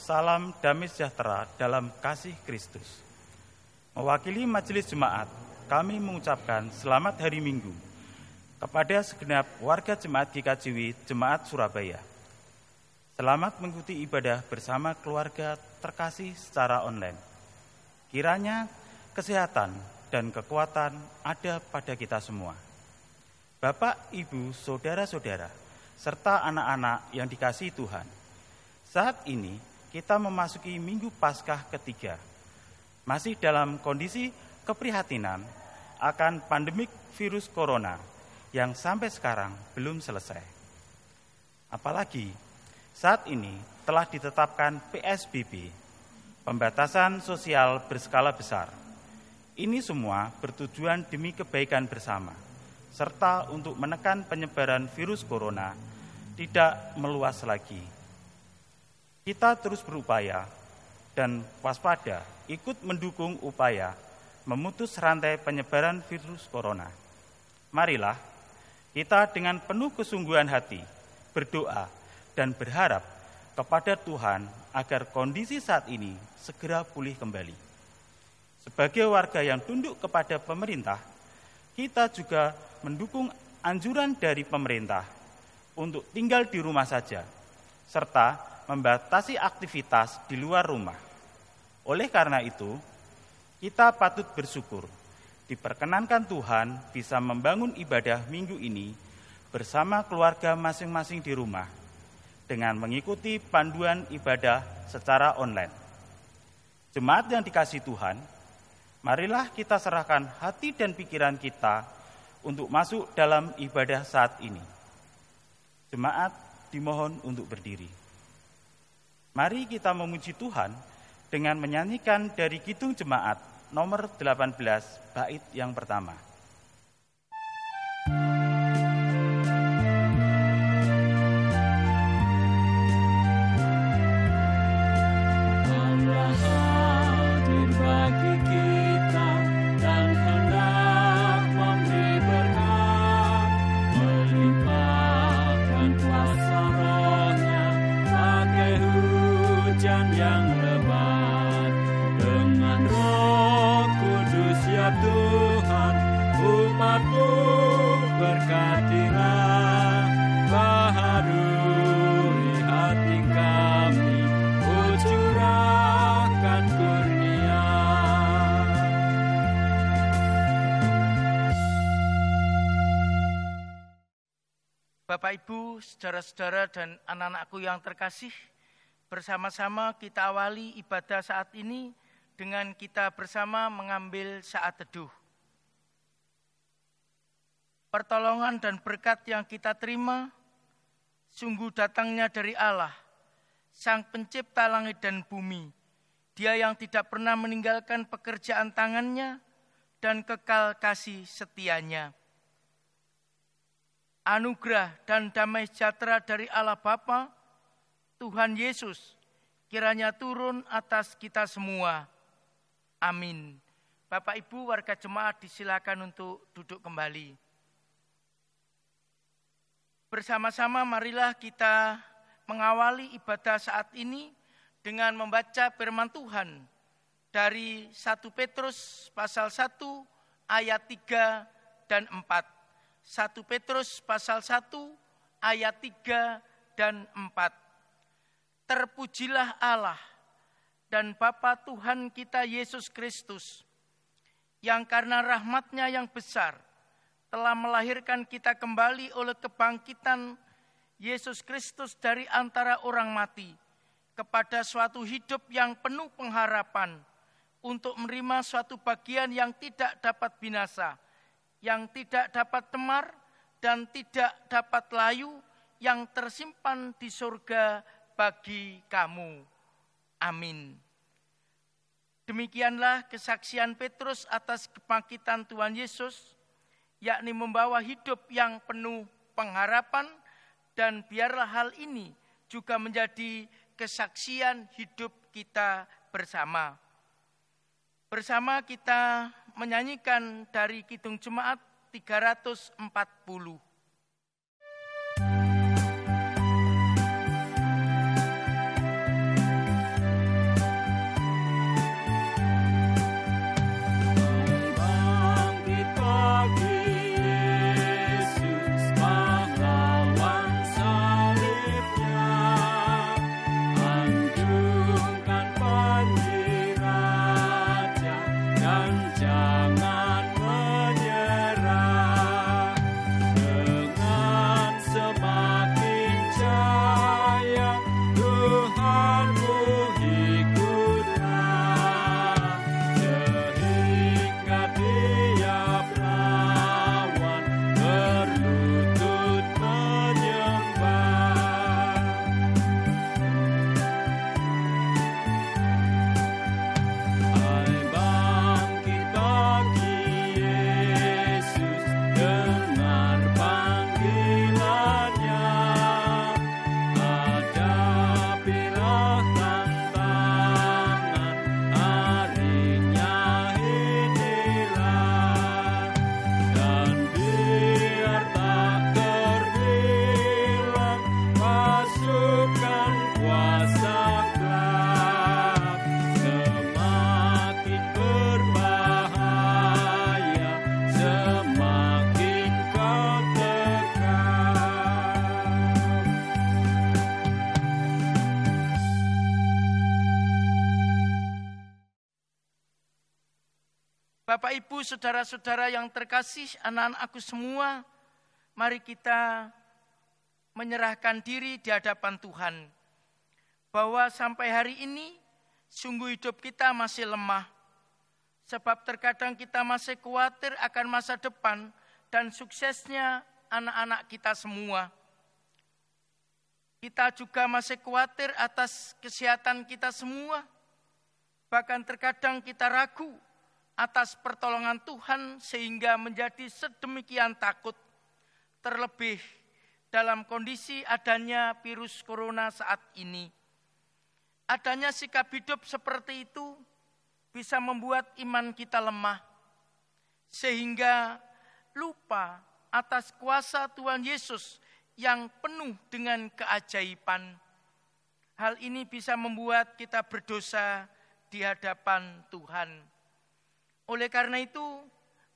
Salam damai sejahtera dalam kasih Kristus. Mewakili Majelis Jemaat, kami mengucapkan selamat hari Minggu kepada segenap warga Jemaat GKJW Jemaat Surabaya. Selamat mengikuti ibadah bersama keluarga terkasih secara online. Kiranya kesehatan dan kekuatan ada pada kita semua. Bapak, Ibu, Saudara-saudara, serta anak-anak yang dikasihi Tuhan. Saat ini kita memasuki Minggu Paskah ketiga, masih dalam kondisi keprihatinan akan pandemik virus corona yang sampai sekarang belum selesai. Apalagi saat ini telah ditetapkan PSBB, pembatasan sosial berskala besar. Ini semua bertujuan demi kebaikan bersama, serta untuk menekan penyebaran virus corona tidak meluas lagi. Kita terus berupaya dan waspada ikut mendukung upaya memutus rantai penyebaran virus corona. Marilah kita dengan penuh kesungguhan hati berdoa dan berharap kepada Tuhan agar kondisi saat ini segera pulih kembali. Sebagai warga yang tunduk kepada pemerintah, kita juga mendukung anjuran dari pemerintah untuk tinggal di rumah saja, serta membatasi aktivitas di luar rumah. Oleh karena itu, kita patut bersyukur diperkenankan Tuhan bisa membangun ibadah minggu ini bersama keluarga masing-masing di rumah dengan mengikuti panduan ibadah secara online. Jemaat yang dikasihi Tuhan, marilah kita serahkan hati dan pikiran kita untuk masuk dalam ibadah saat ini. Jemaat dimohon untuk berdiri. Mari kita memuji Tuhan dengan menyanyikan dari Kidung Jemaat nomor 18 bait yang pertama. Tuhan, umat-Mu berkatilah, baharui hati kami, curahkan kurnia. Bapak, Ibu, saudara-saudara dan anak-anakku yang terkasih, bersama-sama kita awali ibadah saat ini dengan kita bersama mengambil saat teduh. Pertolongan dan berkat yang kita terima sungguh datangnya dari Allah, Sang Pencipta langit dan bumi. Dia yang tidak pernah meninggalkan pekerjaan tangannya dan kekal kasih setianya. Anugerah dan damai sejahtera dari Allah Bapa, Tuhan Yesus, kiranya turun atas kita semua. Amin. Bapak, Ibu, warga jemaat disilakan untuk duduk kembali. Bersama-sama marilah kita mengawali ibadah saat ini dengan membaca firman Tuhan dari 1 Petrus pasal 1 ayat 3 dan 4. 1 Petrus pasal 1 ayat 3 dan 4. Terpujilah Allah dan Bapa Tuhan kita Yesus Kristus, yang karena rahmat-Nya yang besar telah melahirkan kita kembali oleh kebangkitan Yesus Kristus dari antara orang mati kepada suatu hidup yang penuh pengharapan untuk menerima suatu bagian yang tidak dapat binasa, yang tidak dapat temar dan tidak dapat layu, yang tersimpan di surga bagi kamu. Amin. Demikianlah kesaksian Petrus atas kebangkitan Tuhan Yesus, yakni membawa hidup yang penuh pengharapan, dan biarlah hal ini juga menjadi kesaksian hidup kita bersama. Bersama kita menyanyikan dari Kidung Jemaat 340. Bapak, Ibu, saudara-saudara yang terkasih, anak-anakku semua, mari kita menyerahkan diri di hadapan Tuhan. Bahwa sampai hari ini, sungguh hidup kita masih lemah. Sebab terkadang kita masih khawatir akan masa depan dan suksesnya anak-anak kita semua. Kita juga masih khawatir atas kesehatan kita semua. Bahkan terkadang kita ragu atas pertolongan Tuhan sehingga menjadi sedemikian takut, terlebih dalam kondisi adanya virus corona saat ini. Adanya sikap hidup seperti itu bisa membuat iman kita lemah, sehingga lupa atas kuasa Tuhan Yesus yang penuh dengan keajaiban. Hal ini bisa membuat kita berdosa di hadapan Tuhan. Oleh karena itu,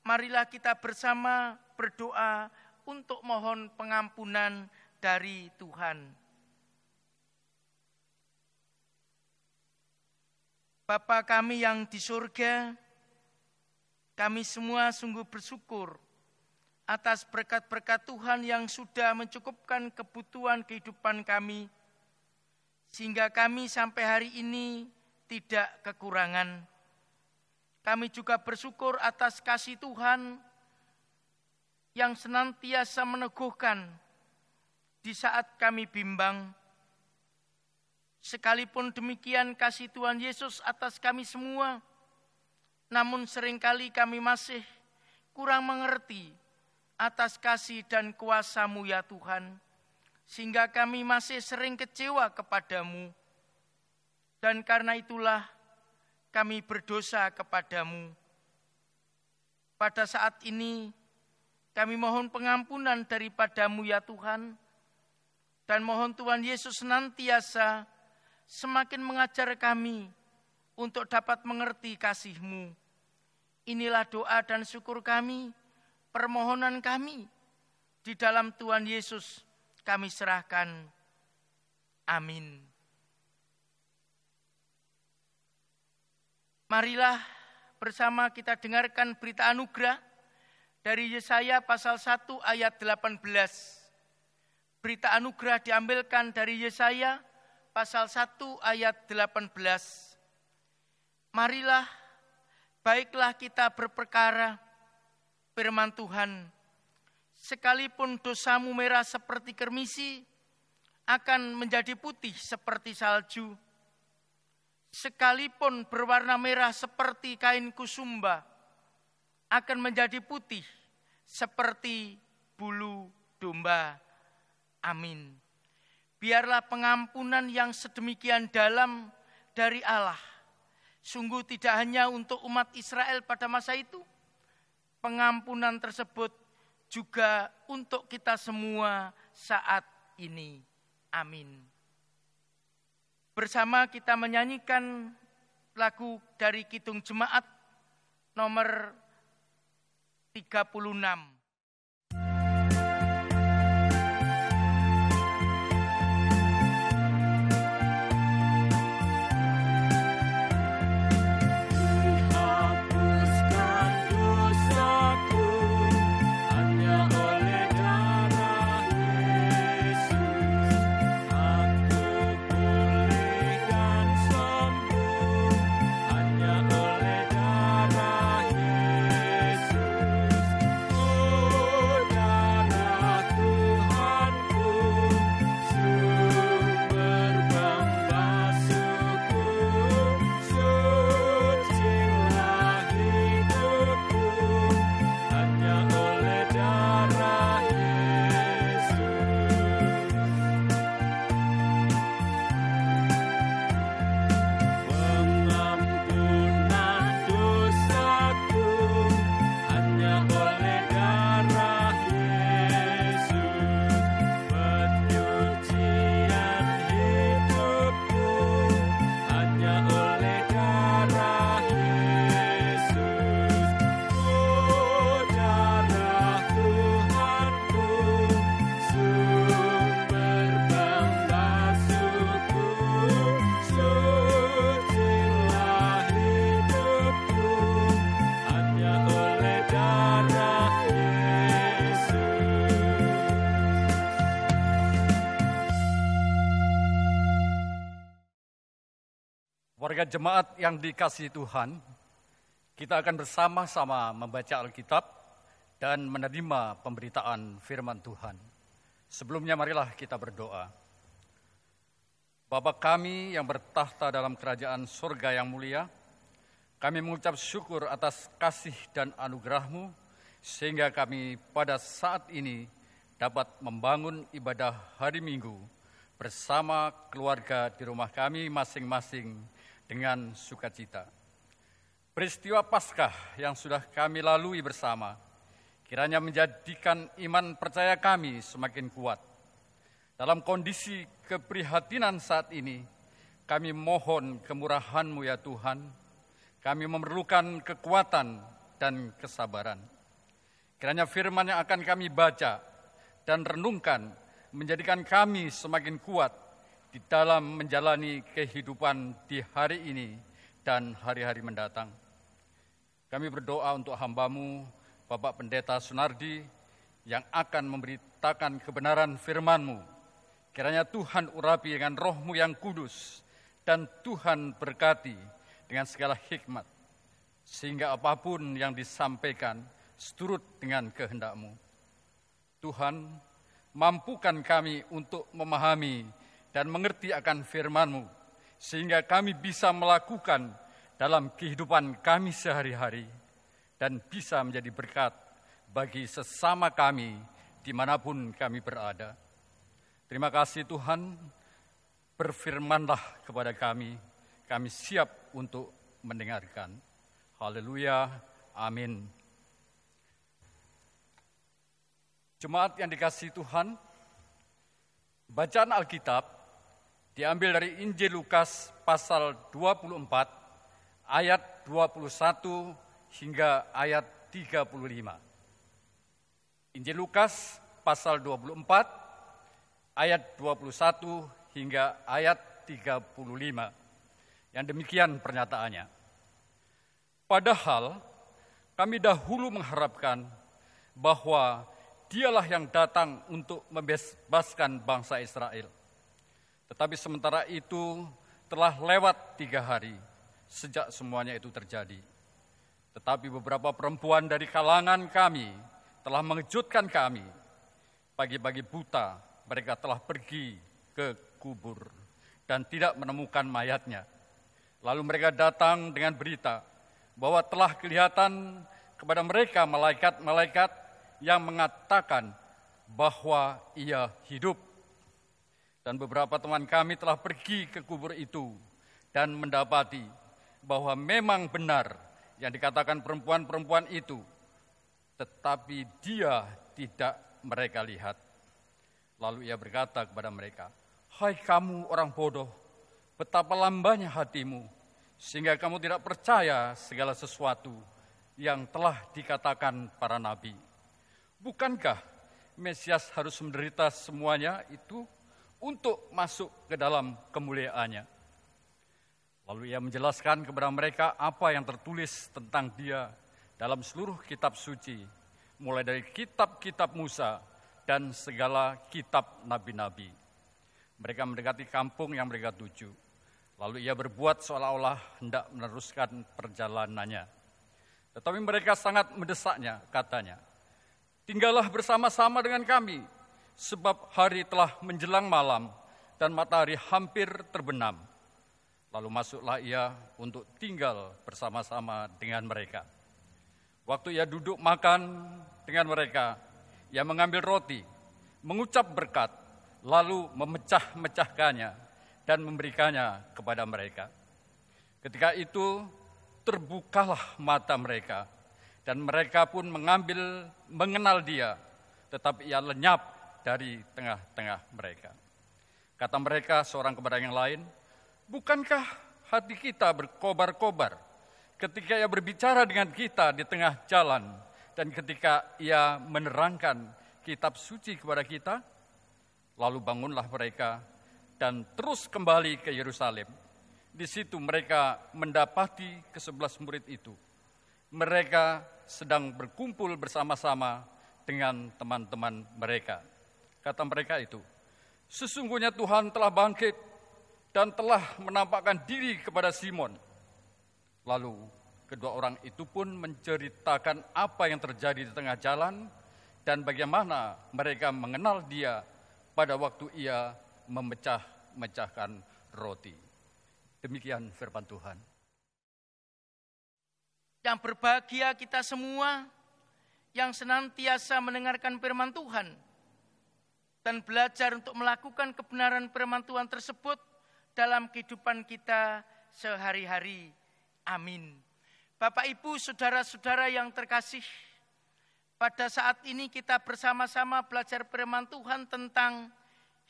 marilah kita bersama berdoa untuk mohon pengampunan dari Tuhan. Bapa kami yang di surga, kami semua sungguh bersyukur atas berkat-berkat Tuhan yang sudah mencukupkan kebutuhan kehidupan kami, sehingga kami sampai hari ini tidak kekurangan. Kami juga bersyukur atas kasih Tuhan yang senantiasa meneguhkan di saat kami bimbang. Sekalipun demikian kasih Tuhan Yesus atas kami semua, namun seringkali kami masih kurang mengerti atas kasih dan kuasa-Mu ya Tuhan, sehingga kami masih sering kecewa kepadamu. Dan karena itulah kami berdosa kepadamu. Pada saat ini kami mohon pengampunan daripada-Mu ya Tuhan, dan mohon Tuhan Yesus senantiasa semakin mengajar kami untuk dapat mengerti kasih-Mu. Inilah doa dan syukur kami, permohonan kami, di dalam Tuhan Yesus kami serahkan. Amin. Marilah bersama kita dengarkan berita anugerah dari Yesaya pasal 1 ayat 18. Berita anugerah diambilkan dari Yesaya pasal 1 ayat 18. Marilah, baiklah kita berperkara, firman Tuhan, sekalipun dosamu merah seperti kermisi, akan menjadi putih seperti salju. Sekalipun berwarna merah seperti kain kusumba, akan menjadi putih seperti bulu domba. Amin. Biarlah pengampunan yang sedemikian dalam dari Allah Sungguh tidak hanya untuk umat Israel pada masa itu, pengampunan tersebut juga untuk kita semua saat ini. Amin. Bersama kita menyanyikan lagu dari Kidung Jemaat nomor 36. Warga jemaat yang dikasihi Tuhan, kita akan bersama-sama membaca Alkitab dan menerima pemberitaan firman Tuhan. Sebelumnya marilah kita berdoa. Bapa kami yang bertahta dalam kerajaan surga yang mulia, kami mengucap syukur atas kasih dan anugerah-Mu, sehingga kami pada saat ini dapat membangun ibadah hari Minggu bersama keluarga di rumah kami masing-masing dengan sukacita. Peristiwa Paskah yang sudah kami lalui bersama, kiranya menjadikan iman percaya kami semakin kuat. Dalam kondisi keprihatinan saat ini, kami mohon kemurahan-Mu ya Tuhan. Kami memerlukan kekuatan dan kesabaran. Kiranya firman yang akan kami baca dan renungkan menjadikan kami semakin kuat di dalam menjalani kehidupan di hari ini dan hari-hari mendatang. Kami berdoa untuk hamba-Mu, Bapak Pendeta Sunardi, yang akan memberitakan kebenaran firman-Mu. Kiranya Tuhan urapi dengan roh-Mu yang kudus, dan Tuhan berkati dengan segala hikmat, sehingga apapun yang disampaikan seturut dengan kehendak-Mu. Tuhan, mampukan kami untuk memahami dan mengerti akan firman-Mu, sehingga kami bisa melakukan dalam kehidupan kami sehari-hari, dan bisa menjadi berkat bagi sesama kami dimanapun kami berada. Terima kasih Tuhan, berfirmanlah kepada kami siap untuk mendengarkan. Haleluya, amin. Jemaat yang dikasihi Tuhan, bacaan Alkitab diambil dari Injil Lukas pasal 24 ayat 21 hingga ayat 35. Injil Lukas pasal 24 ayat 21 hingga ayat 35. Yang demikian pernyataannya. Padahal kami dahulu mengharapkan bahwa Dialah yang datang untuk membebaskan bangsa Israel. Tetapi sementara itu telah lewat 3 hari sejak semuanya itu terjadi. Tetapi beberapa perempuan dari kalangan kami telah mengejutkan kami. Pagi-pagi buta mereka telah pergi ke kubur dan tidak menemukan mayatnya. Lalu mereka datang dengan berita bahwa telah kelihatan kepada mereka malaikat-malaikat yang mengatakan bahwa ia hidup. Dan beberapa teman kami telah pergi ke kubur itu dan mendapati bahwa memang benar yang dikatakan perempuan-perempuan itu, tetapi dia tidak mereka lihat. Lalu ia berkata kepada mereka, "Hai kamu orang bodoh, betapa lambannya hatimu, sehingga kamu tidak percaya segala sesuatu yang telah dikatakan para nabi. Bukankah Mesias harus menderita semuanya itu untuk masuk ke dalam kemuliaannya?" Lalu ia menjelaskan kepada mereka apa yang tertulis tentang dia dalam seluruh kitab suci, mulai dari kitab-kitab Musa dan segala kitab nabi-nabi. Mereka mendekati kampung yang mereka tuju. Lalu ia berbuat seolah-olah hendak meneruskan perjalanannya. Tetapi mereka sangat mendesaknya, katanya, "Tinggallah bersama-sama dengan kami, sebab hari telah menjelang malam dan matahari hampir terbenam." Lalu masuklah ia untuk tinggal bersama-sama dengan mereka. Waktu ia duduk makan dengan mereka, ia mengambil roti, mengucap berkat, lalu memecah-mecahkannya dan memberikannya kepada mereka. Ketika itu terbukalah mata mereka, dan mereka pun mengenal dia, tetapi ia lenyap dari tengah-tengah mereka. Kata mereka seorang kepada yang lain, "Bukankah hati kita berkobar-kobar ketika ia berbicara dengan kita di tengah jalan dan ketika ia menerangkan kitab suci kepada kita?" Lalu bangunlah mereka dan terus kembali ke Yerusalem. Di situ mereka mendapati ke-11 murid itu. Mereka sedang berkumpul bersama-sama dengan teman-teman mereka. Kata mereka itu, "Sesungguhnya Tuhan telah bangkit dan telah menampakkan diri kepada Simon." Lalu kedua orang itu pun menceritakan apa yang terjadi di tengah jalan dan bagaimana mereka mengenal dia pada waktu ia memecah-mecahkan roti. Demikian firman Tuhan. Yang berbahagia kita semua yang senantiasa mendengarkan firman Tuhan dan belajar untuk melakukan kebenaran firman Tuhan tersebut dalam kehidupan kita sehari-hari. Amin. Bapak, Ibu, saudara-saudara yang terkasih, pada saat ini kita bersama-sama belajar firman Tuhan tentang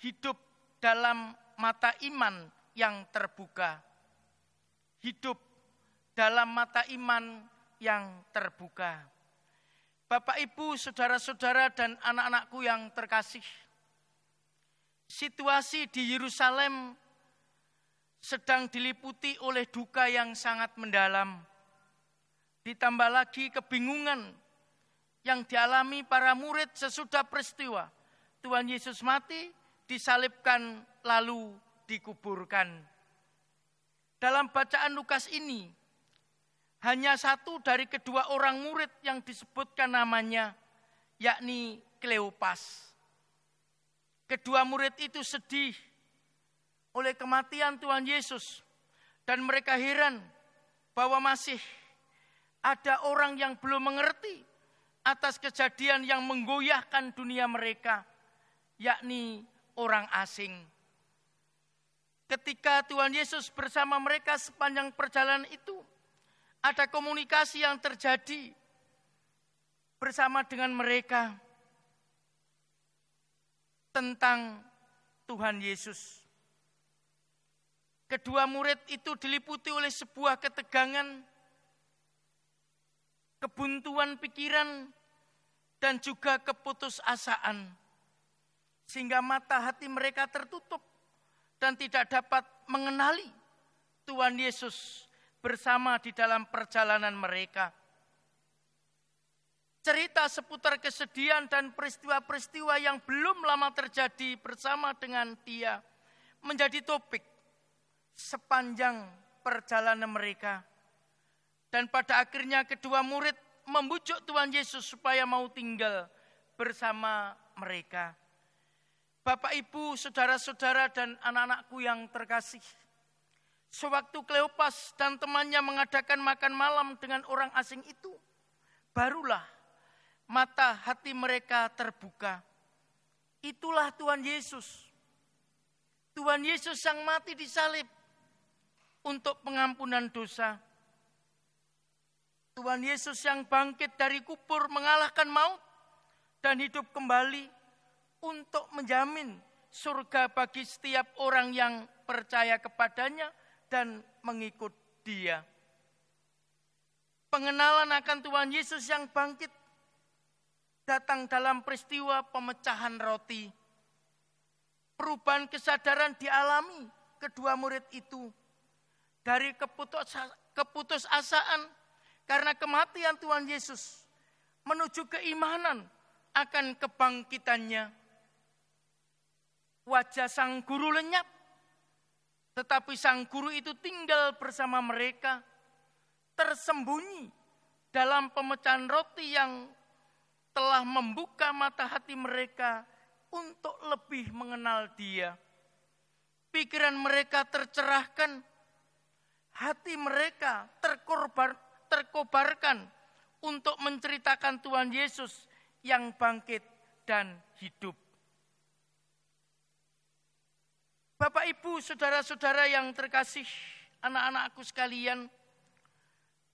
hidup dalam mata iman yang terbuka. Hidup dalam mata iman yang terbuka. Bapak, Ibu, saudara-saudara dan anak-anakku yang terkasih, situasi di Yerusalem sedang diliputi oleh duka yang sangat mendalam. Ditambah lagi kebingungan yang dialami para murid sesudah peristiwa Tuhan Yesus mati, disalibkan, lalu dikuburkan. Dalam bacaan Lukas ini, hanya satu dari kedua orang murid yang disebutkan namanya, yakni Kleopas. Kedua murid itu sedih oleh kematian Tuhan Yesus, dan mereka heran bahwa masih ada orang yang belum mengerti atas kejadian yang menggoyahkan dunia mereka, yakni orang asing. Ketika Tuhan Yesus bersama mereka sepanjang perjalanan itu, ada komunikasi yang terjadi bersama dengan mereka tentang Tuhan Yesus. Kedua murid itu diliputi oleh sebuah ketegangan, kebuntuan pikiran, dan juga keputusasaan. Sehingga mata hati mereka tertutup dan tidak dapat mengenali Tuhan Yesus bersama di dalam perjalanan mereka. Cerita seputar kesedihan dan peristiwa-peristiwa yang belum lama terjadi bersama dengan dia menjadi topik sepanjang perjalanan mereka. Dan pada akhirnya kedua murid membujuk Tuhan Yesus supaya mau tinggal bersama mereka. Bapak, Ibu, saudara-saudara dan anak-anakku yang terkasih, sewaktu Kleopas dan temannya mengadakan makan malam dengan orang asing itu, barulah mata hati mereka terbuka. Itulah Tuhan Yesus. Tuhan Yesus yang mati disalib untuk pengampunan dosa. Tuhan Yesus yang bangkit dari kubur mengalahkan maut dan hidup kembali untuk menjamin surga bagi setiap orang yang percaya kepadanya dan mengikut Dia. Pengenalan akan Tuhan Yesus yang bangkit datang dalam peristiwa pemecahan roti. Perubahan kesadaran dialami kedua murid itu dari keputusasaan karena kematian Tuhan Yesus menuju keimanan akan kebangkitannya. Wajah sang guru lenyap, tetapi sang guru itu tinggal bersama mereka, tersembunyi dalam pemecahan roti yang telah membuka mata hati mereka untuk lebih mengenal Dia. Pikiran mereka tercerahkan, hati mereka terkobarkan untuk menceritakan Tuhan Yesus yang bangkit dan hidup. Bapak, Ibu, saudara-saudara yang terkasih, anak-anakku sekalian,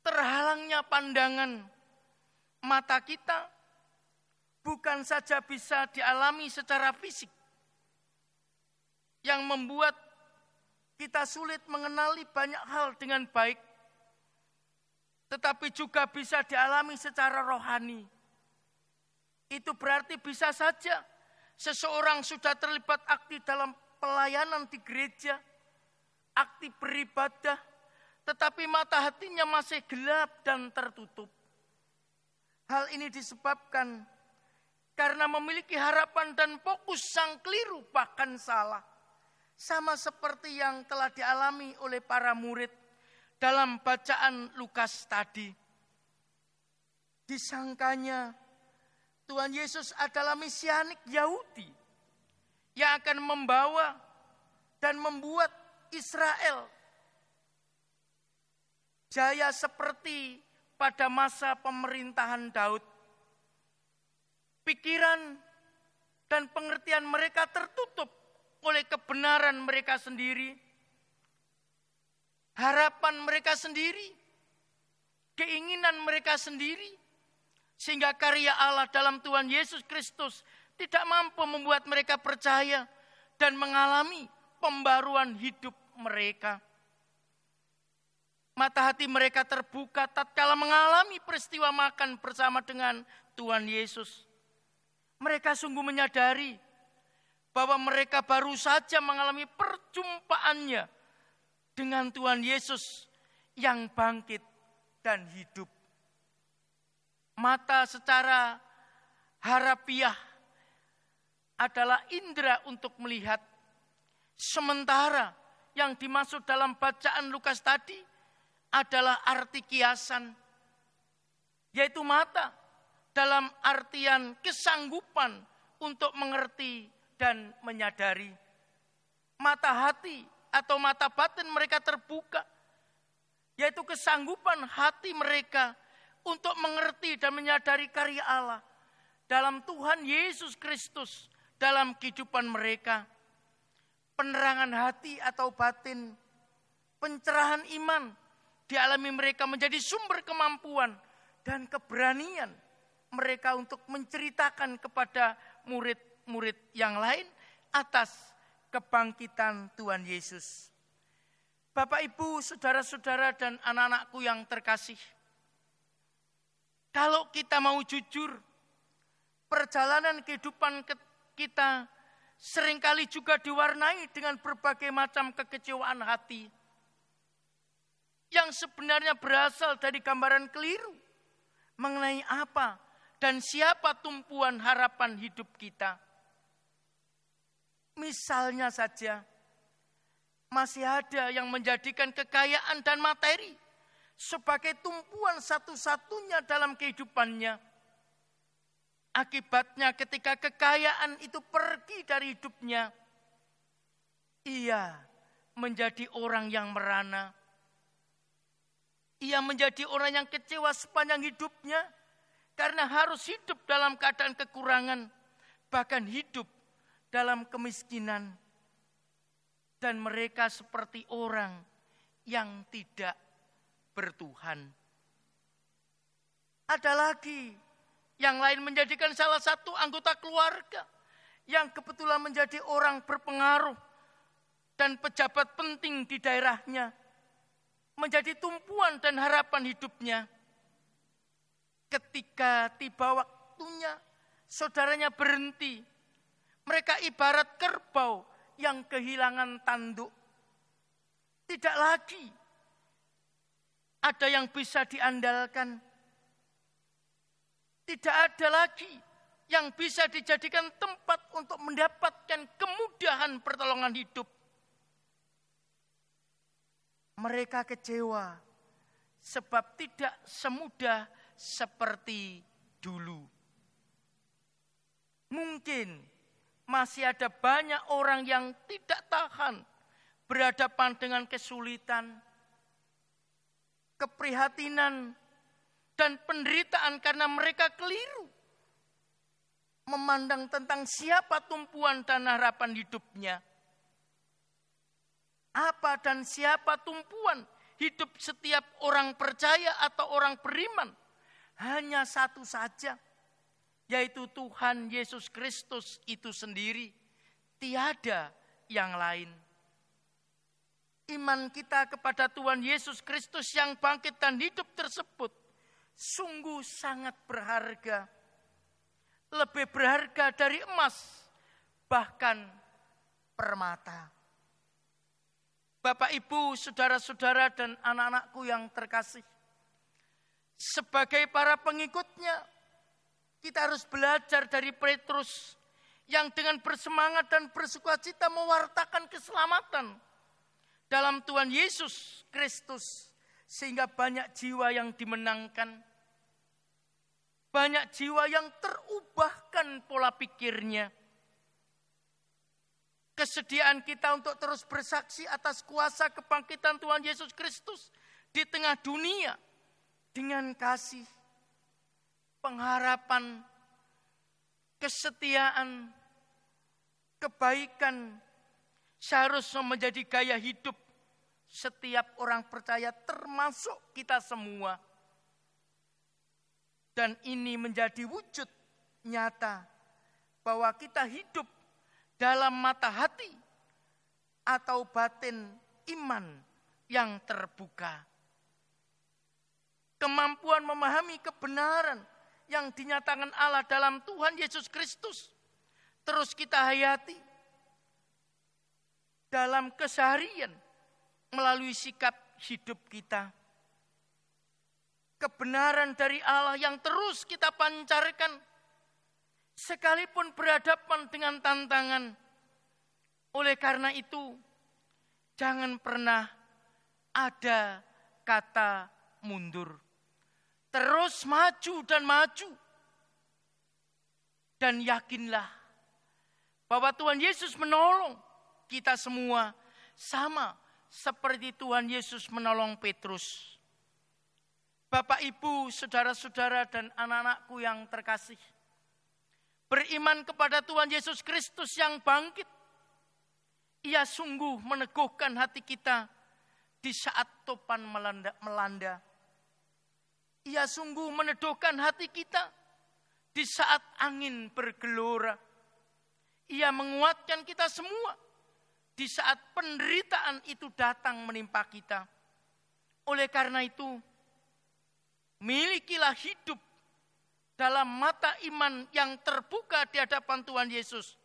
terhalangnya pandangan mata kita bukan saja bisa dialami secara fisik, yang membuat kita sulit mengenali banyak hal dengan baik, tetapi juga bisa dialami secara rohani. Itu berarti bisa saja seseorang sudah terlibat aktif dalam pelayanan di gereja, aktif beribadah, tetapi mata hatinya masih gelap dan tertutup. Hal ini disebabkan karena memiliki harapan dan fokus yang keliru bahkan salah. Sama seperti yang telah dialami oleh para murid dalam bacaan Lukas tadi. Disangkanya Tuhan Yesus adalah mesianik Yahudi yang akan membawa dan membuat Israel jaya seperti pada masa pemerintahan Daud. Pikiran dan pengertian mereka tertutup oleh kebenaran mereka sendiri, harapan mereka sendiri, keinginan mereka sendiri, sehingga karya Allah dalam Tuhan Yesus Kristus tidak mampu membuat mereka percaya dan mengalami pembaruan hidup mereka. Mata hati mereka terbuka tatkala mengalami peristiwa makan bersama dengan Tuhan Yesus. Mereka sungguh menyadari bahwa mereka baru saja mengalami perjumpaannya dengan Tuhan Yesus yang bangkit dan hidup. Mata secara harafiah adalah indera untuk melihat. Sementara yang dimaksud dalam bacaan Lukas tadi adalah arti kiasan, yaitu mata dalam artian kesanggupan untuk mengerti dan menyadari. Mata hati atau mata batin mereka terbuka, yaitu kesanggupan hati mereka untuk mengerti dan menyadari karya Allah dalam Tuhan Yesus Kristus dalam kehidupan mereka. Penerangan hati atau batin, pencerahan iman dialami mereka menjadi sumber kemampuan dan keberanian mereka untuk menceritakan kepada murid-murid yang lain atas kebangkitan Tuhan Yesus. Bapak, Ibu, saudara-saudara dan anak-anakku yang terkasih, kalau kita mau jujur, perjalanan kehidupan kita seringkali juga diwarnai dengan berbagai macam kekecewaan hati yang sebenarnya berasal dari gambaran keliru mengenai apa dan siapa tumpuan harapan hidup kita. Misalnya saja, masih ada yang menjadikan kekayaan dan materi sebagai tumpuan satu-satunya dalam kehidupannya. Akibatnya ketika kekayaan itu pergi dari hidupnya, ia menjadi orang yang merana. Ia menjadi orang yang kecewa sepanjang hidupnya karena harus hidup dalam keadaan kekurangan, bahkan hidup dalam kemiskinan. Dan mereka seperti orang yang tidak bertuhan. Ada lagi yang lain menjadikan salah satu anggota keluarga yang kebetulan menjadi orang berpengaruh dan pejabat penting di daerahnya, menjadi tumpuan dan harapan hidupnya. Ketika tiba waktunya, saudaranya berhenti. Mereka ibarat kerbau yang kehilangan tanduk. Tidak lagi ada yang bisa diandalkan. Tidak ada lagi yang bisa dijadikan tempat untuk mendapatkan kemudahan pertolongan hidup. Mereka kecewa sebab tidak semudah seperti dulu. Mungkin masih ada banyak orang yang tidak tahan berhadapan dengan kesulitan, keprihatinan, dan penderitaan karena mereka keliru memandang tentang siapa tumpuan dan harapan hidupnya. Apa dan siapa tumpuan hidup setiap orang percaya atau orang beriman? Hanya satu saja, yaitu Tuhan Yesus Kristus itu sendiri. Tiada yang lain. Iman kita kepada Tuhan Yesus Kristus yang bangkit dan hidup tersebut sungguh sangat berharga. Lebih berharga dari emas, bahkan permata. Bapak, Ibu, saudara-saudara, dan anak-anakku yang terkasih. Sebagai para pengikutnya, kita harus belajar dari Petrus yang dengan bersemangat dan bersukacita mewartakan keselamatan dalam Tuhan Yesus Kristus, sehingga banyak jiwa yang dimenangkan. Banyak jiwa yang terubahkan pola pikirnya. Kesediaan kita untuk terus bersaksi atas kuasa kebangkitan Tuhan Yesus Kristus di tengah dunia dengan kasih, pengharapan, kesetiaan, kebaikan seharusnya menjadi gaya hidup setiap orang percaya termasuk kita semua. Dan ini menjadi wujud nyata bahwa kita hidup dalam mata hati atau batin iman yang terbuka. Kemampuan memahami kebenaran yang dinyatakan Allah dalam Tuhan Yesus Kristus terus kita hayati dalam keseharian melalui sikap hidup kita. Kebenaran dari Allah yang terus kita pancarkan sekalipun berhadapan dengan tantangan. Oleh karena itu, jangan pernah ada kata mundur. Terus maju dan maju. Dan yakinlah bahwa Tuhan Yesus menolong kita semua sama seperti Tuhan Yesus menolong Petrus. Bapak, Ibu, saudara-saudara, dan anak-anakku yang terkasih. Beriman kepada Tuhan Yesus Kristus yang bangkit. Ia sungguh meneguhkan hati kita di saat topan melanda. Ia sungguh meneduhkan hati kita di saat angin bergelora. Ia menguatkan kita semua di saat penderitaan itu datang menimpa kita. Oleh karena itu, milikilah hidup dalam mata iman yang terbuka di hadapan Tuhan Yesus.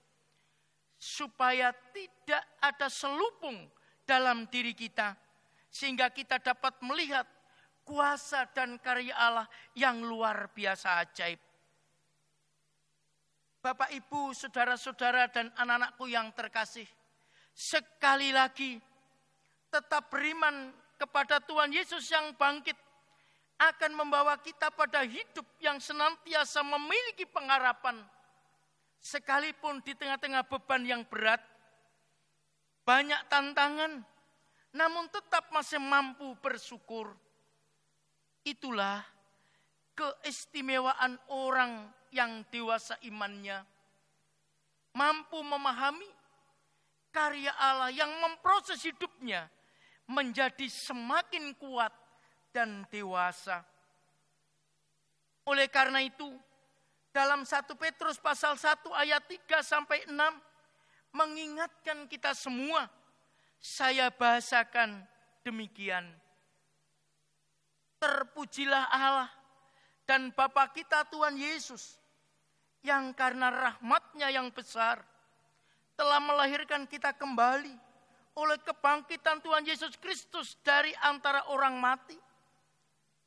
Supaya tidak ada selubung dalam diri kita. Sehingga kita dapat melihat kuasa dan karya Allah yang luar biasa ajaib. Bapak, Ibu, saudara-saudara, dan anak-anakku yang terkasih. Sekali lagi, tetap beriman kepada Tuhan Yesus yang bangkit akan membawa kita pada hidup yang senantiasa memiliki pengharapan. Sekalipun di tengah-tengah beban yang berat, banyak tantangan, namun tetap masih mampu bersyukur. Itulah keistimewaan orang yang dewasa imannya. Mampu memahami karya Allah yang memproses hidupnya menjadi semakin kuat dan dewasa. Oleh karena itu, dalam 1 Petrus pasal 1 ayat 3 sampai 6 mengingatkan kita semua, saya bahasakan demikian. Terpujilah Allah dan Bapa kita Tuhan Yesus, yang karena rahmat-Nya yang besar telah melahirkan kita kembali oleh kebangkitan Tuhan Yesus Kristus dari antara orang mati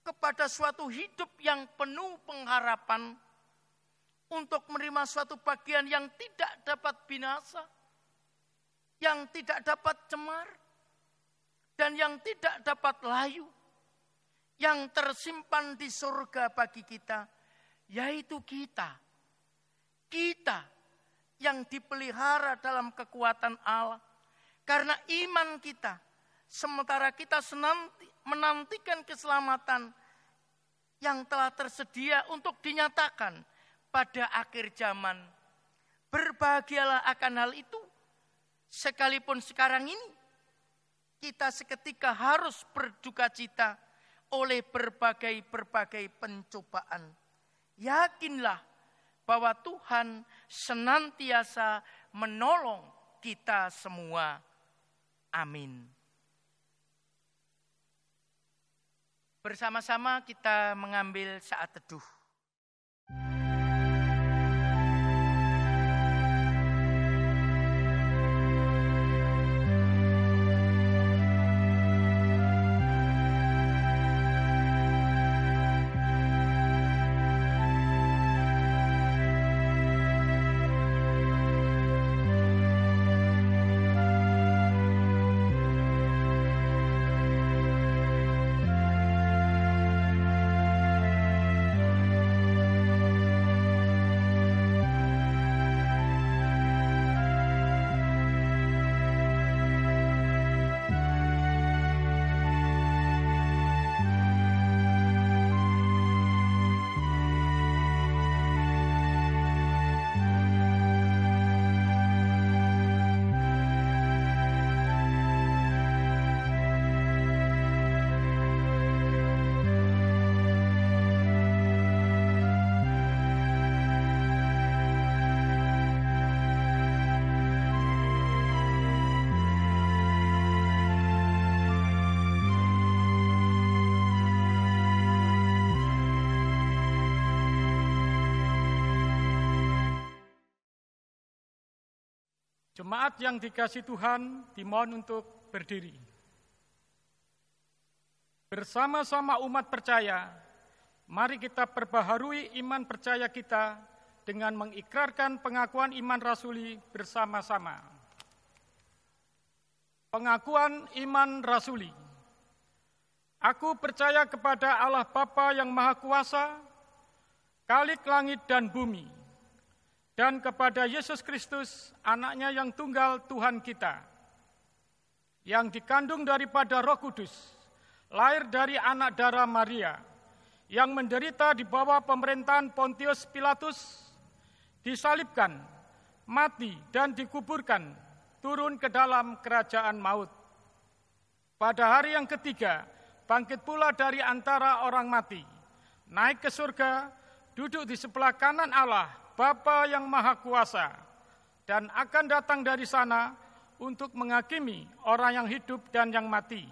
kepada suatu hidup yang penuh pengharapan, untuk menerima suatu bagian yang tidak dapat binasa, yang tidak dapat cemar, dan yang tidak dapat layu, yang tersimpan di surga bagi kita, yaitu kita yang dipelihara dalam kekuatan Allah. Karena iman kita, sementara kita menantikan keselamatan yang telah tersedia untuk dinyatakan pada akhir zaman. Berbahagialah akan hal itu, sekalipun sekarang ini kita seketika harus berduka cita oleh berbagai pencobaan. Yakinlah bahwa Tuhan senantiasa menolong kita semua. Amin. Bersama-sama kita mengambil saat teduh. Jemaat yang dikasihi Tuhan, dimohon untuk berdiri. Bersama-sama umat percaya, mari kita perbaharui iman percaya kita dengan mengikrarkan pengakuan iman rasuli bersama-sama. Pengakuan iman rasuli. Aku percaya kepada Allah Bapa yang Maha Kuasa, Khalik langit dan bumi, dan kepada Yesus Kristus, anaknya yang tunggal Tuhan kita, yang dikandung daripada Roh Kudus, lahir dari anak darah Maria, yang menderita di bawah pemerintahan Pontius Pilatus, disalibkan, mati dan dikuburkan, turun ke dalam kerajaan maut. Pada hari yang ketiga, bangkit pula dari antara orang mati, naik ke surga, duduk di sebelah kanan Allah, Bapa yang Maha Kuasa, dan akan datang dari sana untuk menghakimi orang yang hidup dan yang mati.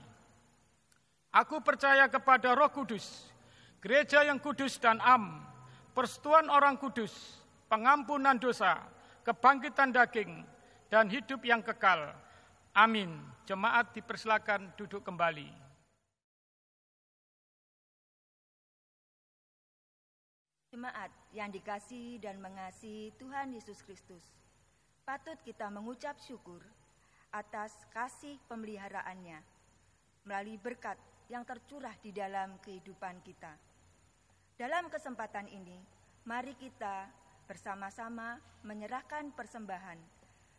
Aku percaya kepada Roh Kudus, gereja yang kudus dan am, persekutuan orang kudus, pengampunan dosa, kebangkitan daging, dan hidup yang kekal. Amin. Jemaat dipersilakan duduk kembali. Jemaat yang dikasihi dan mengasihi Tuhan Yesus Kristus, patut kita mengucap syukur atas kasih pemeliharaannya melalui berkat yang tercurah di dalam kehidupan kita. Dalam kesempatan ini, mari kita bersama-sama menyerahkan persembahan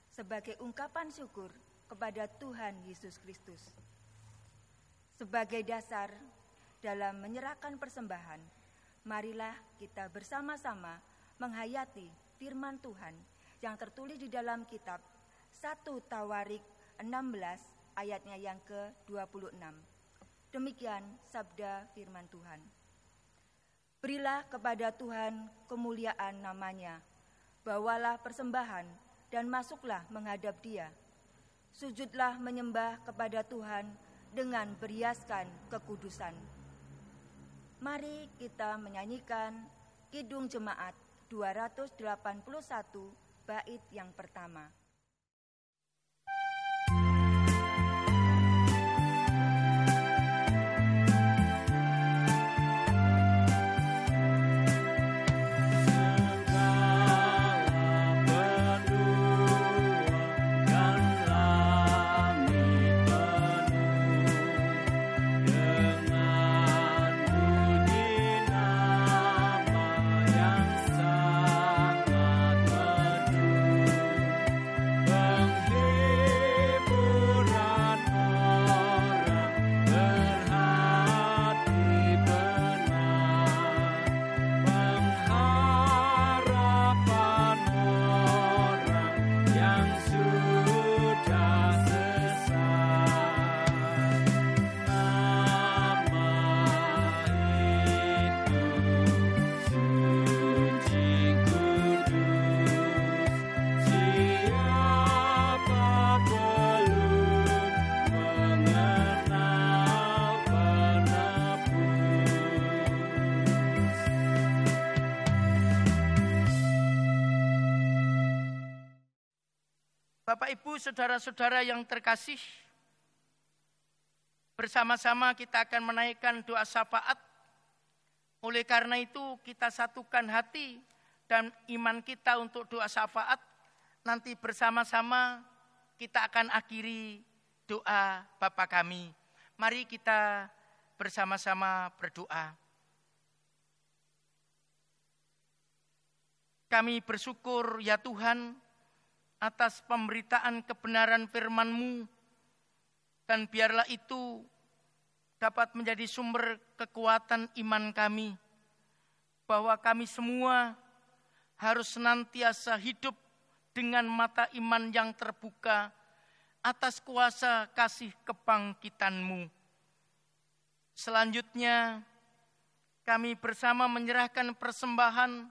sebagai ungkapan syukur kepada Tuhan Yesus Kristus. Sebagai dasar dalam menyerahkan persembahan, marilah kita bersama-sama menghayati firman Tuhan yang tertulis di dalam kitab 1 Tawarik 16 ayatnya yang ke-26. Demikian sabda firman Tuhan. Berilah kepada Tuhan kemuliaan namanya, bawalah persembahan dan masuklah menghadap Dia. Sujudlah menyembah kepada Tuhan dengan berhiaskan kekudusan. Mari kita menyanyikan Kidung Jemaat 281 bait yang pertama. Bapak, Ibu, saudara-saudara yang terkasih, bersama-sama kita akan menaikkan doa syafaat. Oleh karena itu kita satukan hati dan iman kita untuk doa syafaat. Nanti bersama-sama kita akan akhiri doa Bapa kami. Mari kita bersama-sama berdoa. Kami bersyukur ya Tuhan atas pemberitaan kebenaran firman-Mu, dan biarlah itu dapat menjadi sumber kekuatan iman kami, bahwa kami semua harus senantiasa hidup dengan mata iman yang terbuka atas kuasa kasih kebangkitan-Mu. Selanjutnya, kami bersama menyerahkan persembahan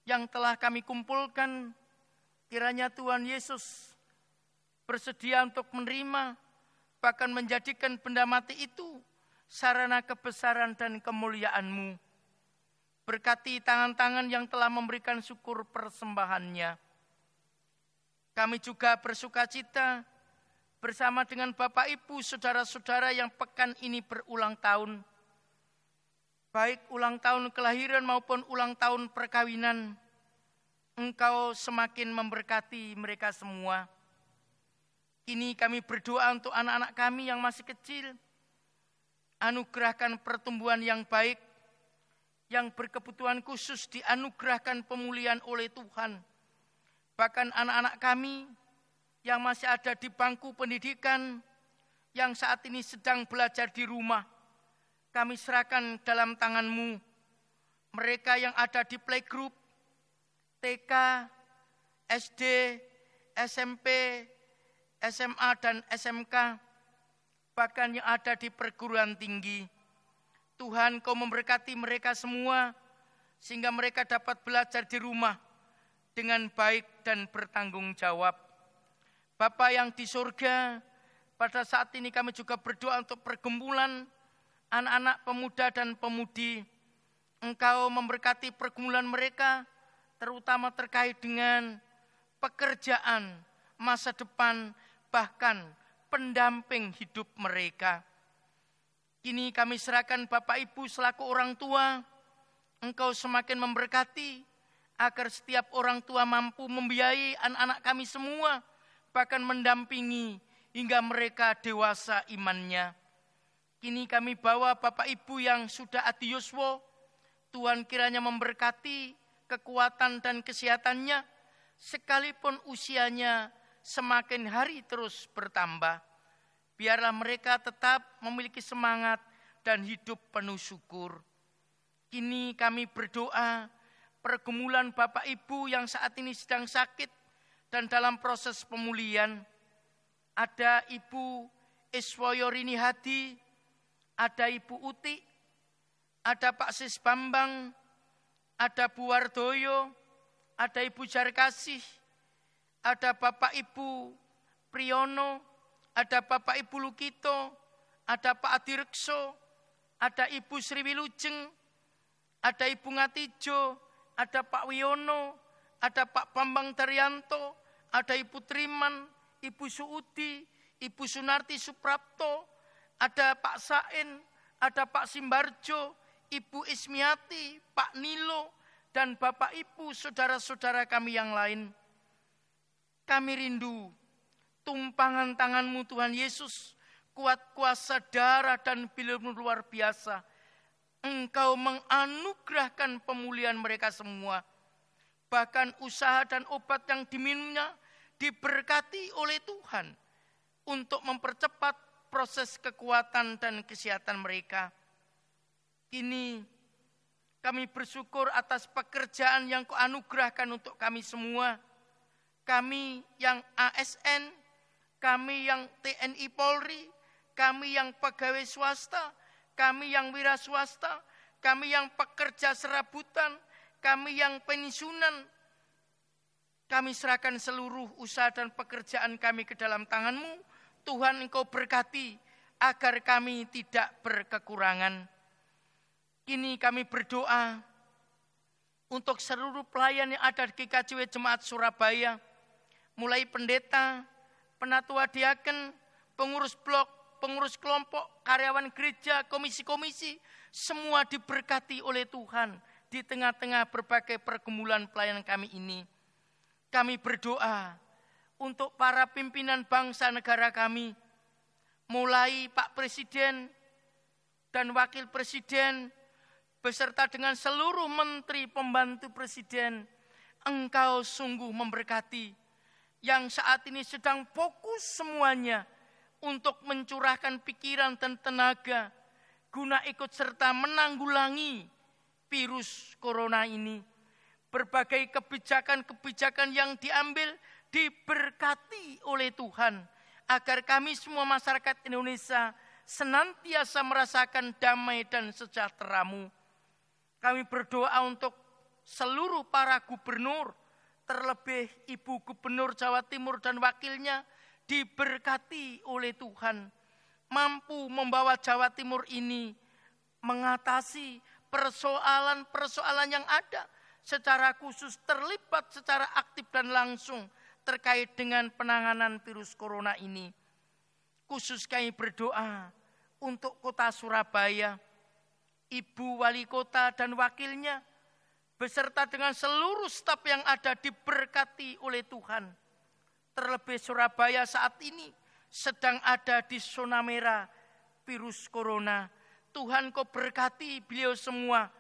yang telah kami kumpulkan. Kiranya Tuhan Yesus bersedia untuk menerima, bahkan menjadikan benda mati itu sarana kebesaran dan kemuliaan-Mu. Berkati tangan-tangan yang telah memberikan syukur persembahannya. Kami juga bersukacita bersama dengan Bapak Ibu, saudara-saudara yang pekan ini berulang tahun. Baik ulang tahun kelahiran maupun ulang tahun perkawinan. Engkau semakin memberkati mereka semua. Kini kami berdoa untuk anak-anak kami yang masih kecil. Anugerahkan pertumbuhan yang baik, yang berkebutuhan khusus dianugerahkan pemulihan oleh Tuhan. Bahkan anak-anak kami yang masih ada di bangku pendidikan, yang saat ini sedang belajar di rumah, kami serahkan dalam tangan-Mu. Mereka yang ada di playgroup, TK, SD, SMP, SMA, dan SMK, bahkan yang ada di perguruan tinggi. Tuhan, Kau memberkati mereka semua, sehingga mereka dapat belajar di rumah dengan baik dan bertanggung jawab. Bapa yang di surga, pada saat ini kami juga berdoa untuk pergumulan anak-anak pemuda dan pemudi. Engkau memberkati pergumulan mereka, terutama terkait dengan pekerjaan, masa depan, bahkan pendamping hidup mereka. Kini kami serahkan Bapak Ibu selaku orang tua, Engkau semakin memberkati, agar setiap orang tua mampu membiayai anak-anak kami semua, bahkan mendampingi hingga mereka dewasa imannya. Kini kami bawa Bapak Ibu yang sudah adioswo, Tuhan kiranya memberkati kekuatan dan kesehatannya, sekalipun usianya semakin hari terus bertambah. Biarlah mereka tetap memiliki semangat dan hidup penuh syukur. Kini kami berdoa, pergumulan Bapak Ibu yang saat ini sedang sakit dan dalam proses pemulihan, ada Ibu Iswoyorini Hadi, ada Ibu Uti, ada Pak Sis Bambang, ada Bu Wardoyo, ada Ibu Jarkasih, ada Bapak Ibu Priyono, ada Bapak Ibu Lukito, ada Pak Adirekso, ada Ibu Sri Wilujeng, ada Ibu Ngatijo, ada Pak Wiono, ada Pak Bambang Daryanto, ada Ibu Triman, Ibu Suudi, Ibu Sunarti Suprapto, ada Pak Sain, ada Pak Simbarjo, Ibu Ismiati, Pak Nilo, dan Bapak Ibu saudara-saudara kami yang lain. Kami rindu tumpangan tangan-Mu Tuhan Yesus, kuat kuasa darah dan bilur-Mu luar biasa. Engkau menganugerahkan pemulihan mereka semua. Bahkan usaha dan obat yang diminumnya diberkati oleh Tuhan untuk mempercepat proses kekuatan dan kesehatan mereka. Kini kami bersyukur atas pekerjaan yang Kau anugerahkan untuk kami semua. Kami yang ASN, kami yang TNI Polri, kami yang pegawai swasta, kami yang wira swasta, kami yang pekerja serabutan, kami yang pensiunan. Kami serahkan seluruh usaha dan pekerjaan kami ke dalam tangan-Mu. Tuhan, Engkau berkati agar kami tidak berkekurangan. Kini kami berdoa untuk seluruh pelayan yang ada di GKJW Jemaat Surabaya, mulai pendeta, penatua diaken, pengurus blok, pengurus kelompok, karyawan gereja, komisi-komisi, semua diberkati oleh Tuhan di tengah-tengah berbagai pergumulan pelayanan kami ini. Kami berdoa untuk para pimpinan bangsa negara kami, mulai Pak Presiden dan Wakil Presiden, beserta dengan seluruh menteri pembantu presiden. Engkau sungguh memberkati yang saat ini sedang fokus semuanya untuk mencurahkan pikiran dan tenaga guna ikut serta menanggulangi virus corona ini. Berbagai kebijakan-kebijakan yang diambil diberkati oleh Tuhan agar kami semua masyarakat Indonesia senantiasa merasakan damai dan sejahtera-Mu. Kami berdoa untuk seluruh para gubernur, terlebih Ibu Gubernur Jawa Timur dan wakilnya, diberkati oleh Tuhan, mampu membawa Jawa Timur ini mengatasi persoalan-persoalan yang ada, secara khusus terlibat secara aktif dan langsung terkait dengan penanganan virus corona ini. Khusus kami berdoa untuk kota Surabaya, Ibu Wali Kota dan wakilnya, beserta dengan seluruh staf yang ada diberkati oleh Tuhan. Terlebih Surabaya saat ini sedang ada di zona merah virus corona. Tuhan, Kau berkati beliau semua,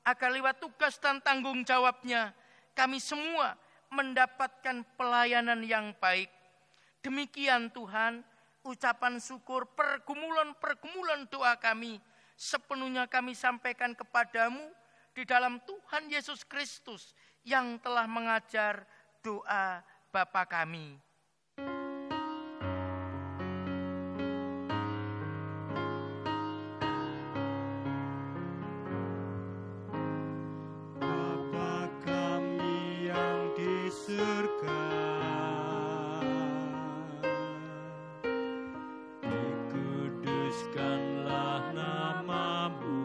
agar lewat tugas dan tanggung jawabnya, kami semua mendapatkan pelayanan yang baik. Demikian Tuhan, ucapan syukur, pergumulan doa kami, sepenuhnya kami sampaikan kepadamu di dalam Tuhan Yesus Kristus yang telah mengajar doa Bapa kami. Bapa kami yang di surga, dikuduskanlah nama-Mu,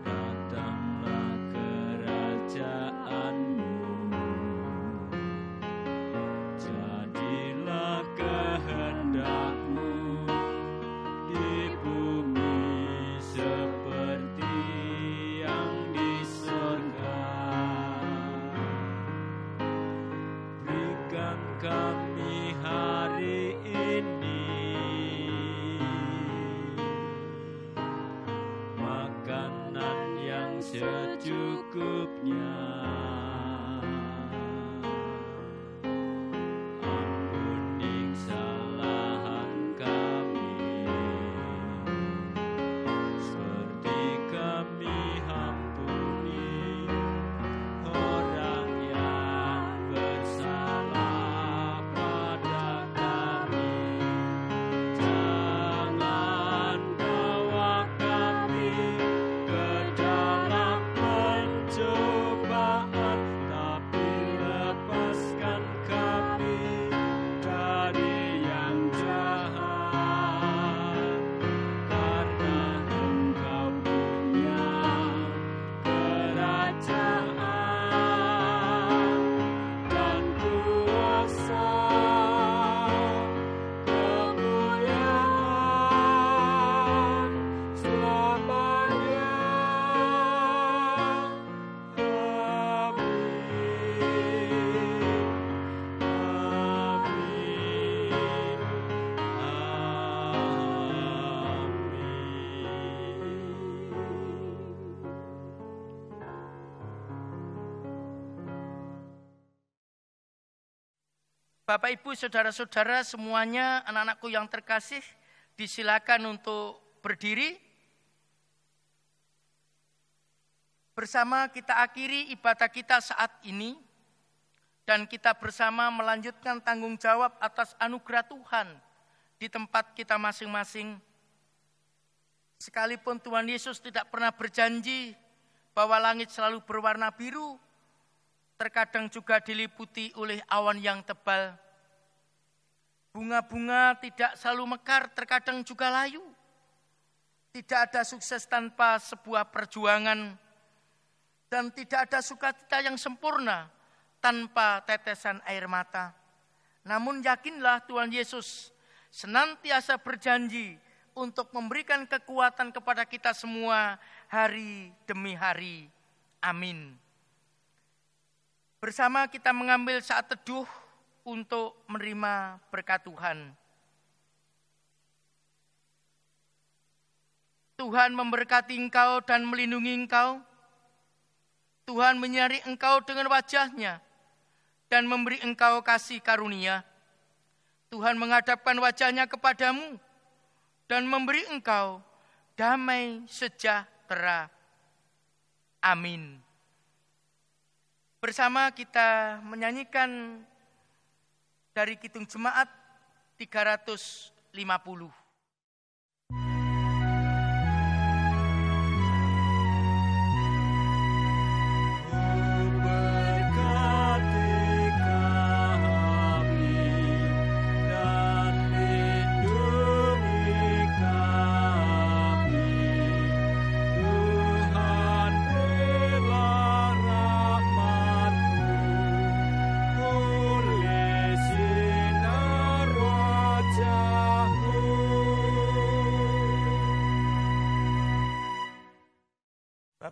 datanglah kerajaan-Mu, jadilah kehendak-Mu di bumi seperti yang di surga. Berikan kami hari ini makanan yang secukupnya. Ampuni kesalahan kami, seperti kami ampuni orang yang bersalah Bapak, Ibu, saudara-saudara semuanya, anak-anakku yang terkasih, disilakan untuk berdiri. Bersama kita akhiri ibadah kita saat ini, dan kita bersama melanjutkan tanggung jawab atas anugerah Tuhan di tempat kita masing-masing. Sekalipun Tuhan Yesus tidak pernah berjanji bahwa langit selalu berwarna biru, terkadang juga diliputi oleh awan yang tebal. Bunga-bunga tidak selalu mekar, terkadang juga layu. Tidak ada sukses tanpa sebuah perjuangan, dan tidak ada sukacita yang sempurna tanpa tetesan air mata. Namun yakinlah Tuhan Yesus senantiasa berjanji untuk memberikan kekuatan kepada kita semua hari demi hari. Amin. Bersama kita mengambil saat teduh untuk menerima berkat Tuhan. Tuhan memberkati engkau dan melindungi engkau. Tuhan menyinari engkau dengan wajah-Nya dan memberi engkau kasih karunia. Tuhan menghadapkan wajah-Nya kepadamu dan memberi engkau damai sejahtera. Amin. Bersama kita menyanyikan dari Kidung Jemaat 350.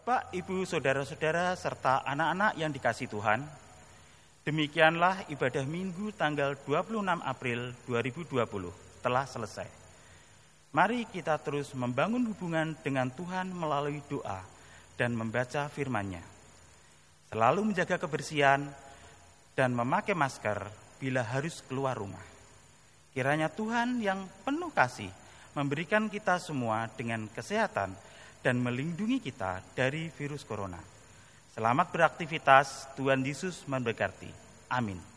Bapak, Ibu, saudara-saudara, serta anak-anak yang dikasihi Tuhan, demikianlah ibadah Minggu tanggal 26 April 2020 telah selesai. Mari kita terus membangun hubungan dengan Tuhan melalui doa dan membaca firman-Nya. Selalu menjaga kebersihan dan memakai masker bila harus keluar rumah. Kiranya Tuhan yang penuh kasih memberikan kita semua dengan kesehatan dan melindungi kita dari virus corona. Selamat beraktivitas, Tuhan Yesus memberkati. Amin.